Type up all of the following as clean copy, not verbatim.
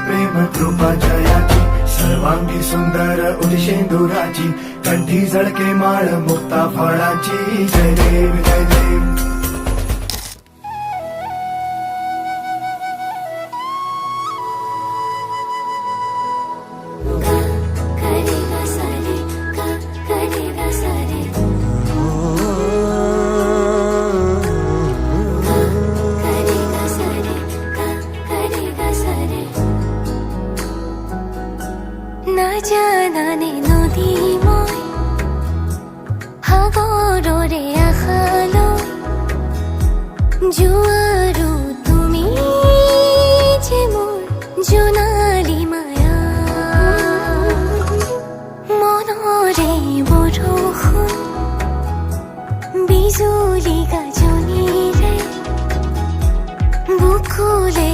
प्रेम कृपा जयाची सर्वांगी सुंदर उदिशेंदुराची कंठी झळके माळ मुक्ता फळाची जय देव जय देव না জানানে নদী মই সাগৰৰে আশালৈ জোৱাৰো তুমি যে মোৰ জোনালী মায়া মনৰে বৰষুণ বিজুলী গাজনিৰে বুকুলে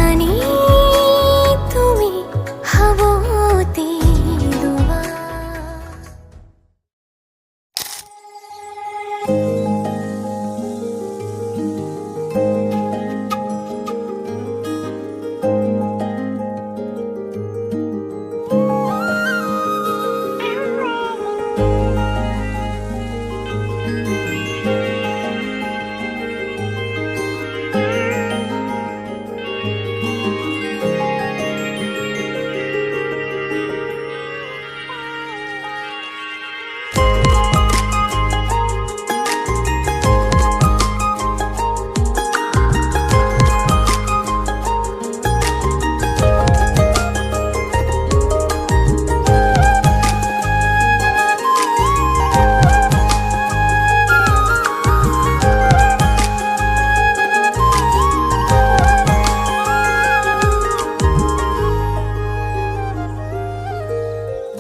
আনি তুমি হাবতে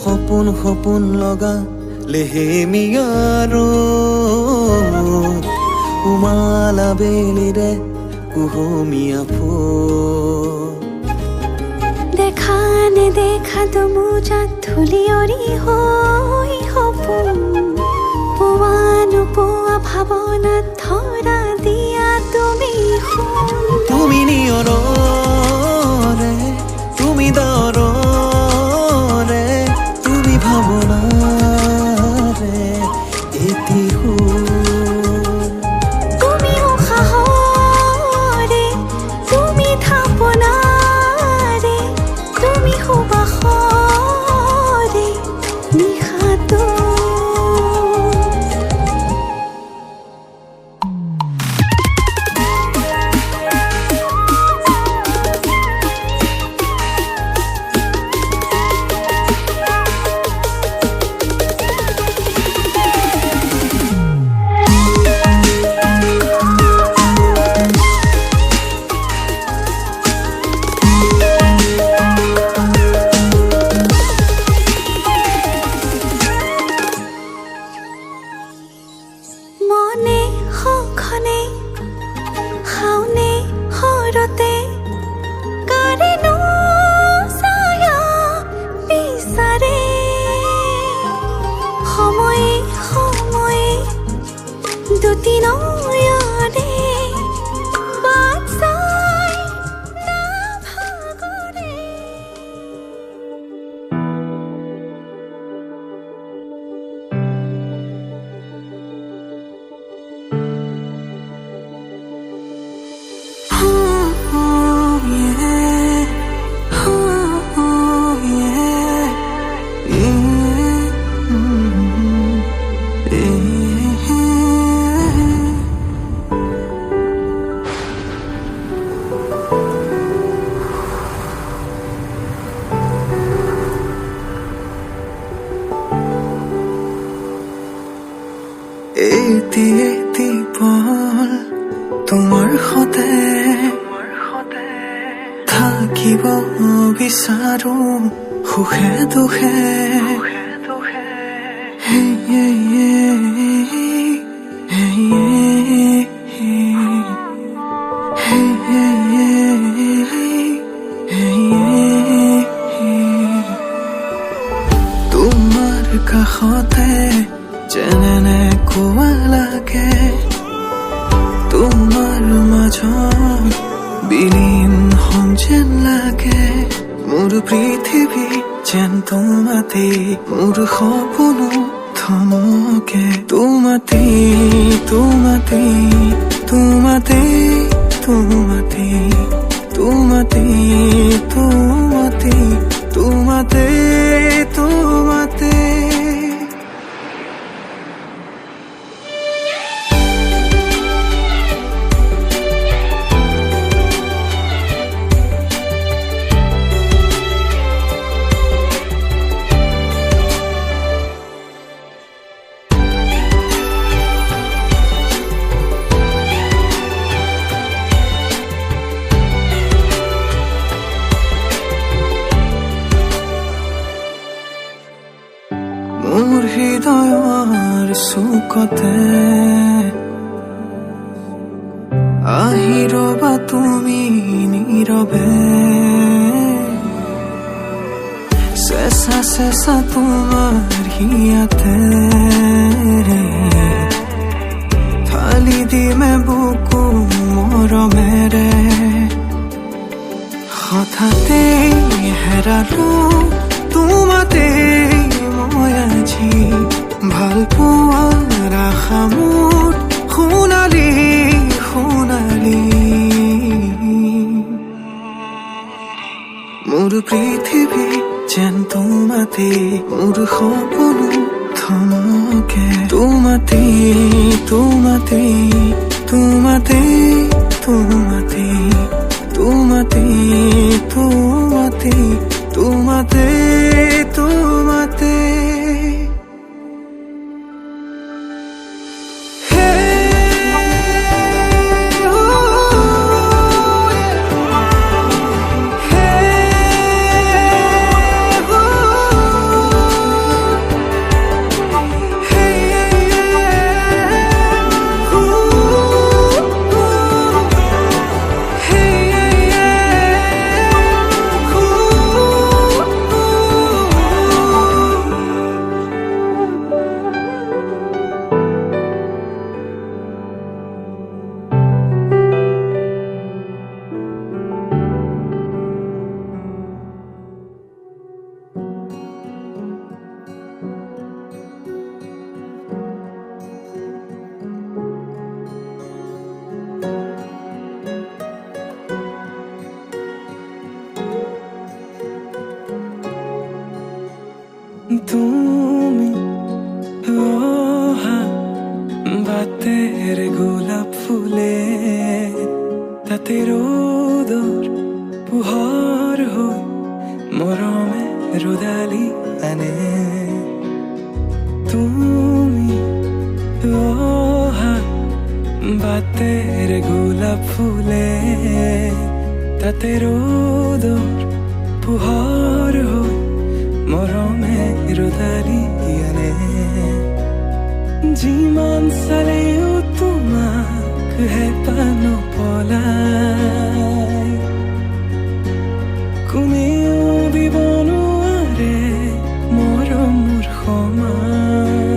সপোন সপোন লগা লেহেমিয়াৰো উমালা বেলিৰে কুহুমীয়া ফুল দেখা নেদেখা দুমোজাত ধূলিয়ৰি হৈ সপোন পোৱা নোপোৱা ভাৱনাত ধৰা দিয়া তুমি সোণ তুমি নিয়ৰে তুমি দৰে তুমি ভাৱনাৰে এটি তুমি উশাহৰে তুমি থাপনাৰে তুমি সুবাসৰে নিশাটো মনে সখনে খাওনে হৰতে কাৰেনো ছায়া বিচাৰে সময়ে সময়ে দুটি নয়নে বাট চাই নাভাগৰে এটি এটি পল তোমাৰ সতে থাকিব বিচাৰো সুখে দুখে তোমাৰ কাষতে যেনে কোৱা লাগে তোমাৰ মাজত বিলীন হম যেন লাগে পৃথিৱী যেন তোমাতে মোৰ সপোনো থমকে তোমাতে তোমাতে তোমাতে তোমাতে তোমাতে তোমাতে তোমাতে তোমাতে মোৰ হৃদয়ৰ চুকতে আহি ৰবা তুমি নীৰৱে চেঁচা চেঁচা তোমাৰ হিয়াতে ঢালি দিমে বুকু মৰমেৰে হঠাতে হেৰালো তোমাতে মই আজি ভাল পোৱাৰ আশা মোৰ সোণালী সোণালী মোৰ পৃথিৱী যেন তোমাতে মোৰ সপোনো থমকে তোমাতে তোমাতে তোমাতে তোমাতে তোমাতে তোমাতে তোমাতে তোমাতে তুমি অহা বাটের গোলাপ ফুলে তাতে রোদর পোহর হৈ মৰমে ৰোদালি আনে তুমি অহা বাটেৰ গোলাপ ফুলে তাতে ৰোদৰ পোহৰ হৈ মৰমে ৰদালি আনে যিমান চালেও তোমাক হেঁপাহ নপলাই কোনেও দিব নোৱাৰে মৰম মোৰ সমান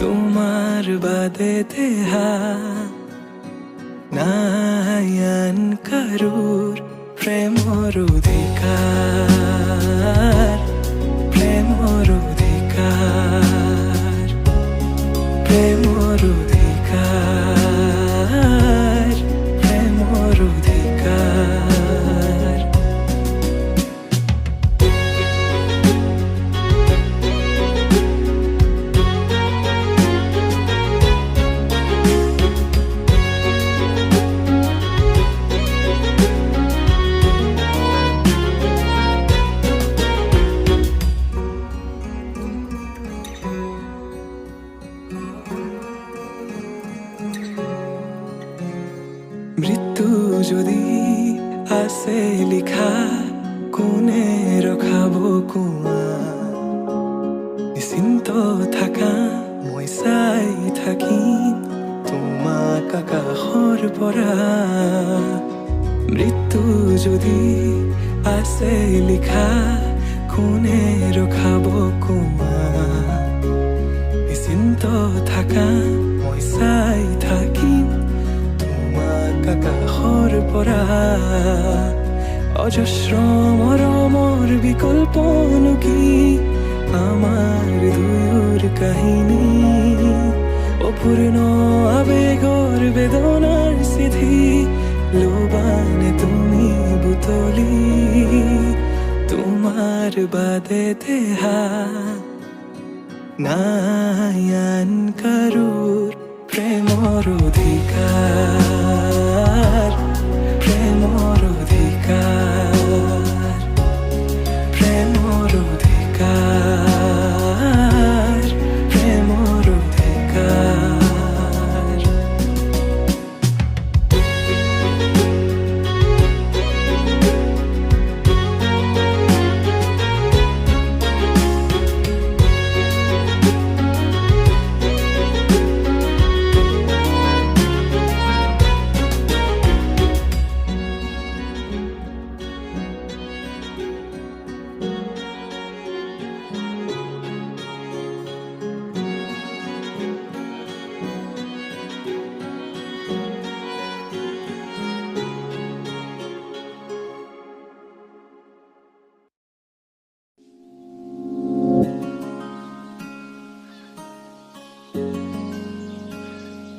তোমাৰ বাদে দেহা নাই আন কাৰোৰ প্ৰেমৰ অধিকাৰ প্ৰেমৰ অধিকাৰ প্ৰেমৰ অধিকাৰ প্ৰেমৰ অধিকাৰ মৃত্যু যদি আছে লিখা কোনে ৰখাব কোৱা নিশ্চিন্ত থাকা মই চাই থাকিম তোমাক আকাশৰ পৰা মৃত্যু যদি আছে লিখা কোনে ৰখাব কোৱা নিশ্চিন্ত থাকা মই চাই থাকিম আকাশৰ পৰা অজস্র মরমর বিকল্প কি আমার দুয়ুর কাহিনী অপূর্ণ আবেগর বেদনার সিধি লোবানে তুমি বুতলি তোমার বাদে দেহা নায়ান কারুর প্রেমর অধিকার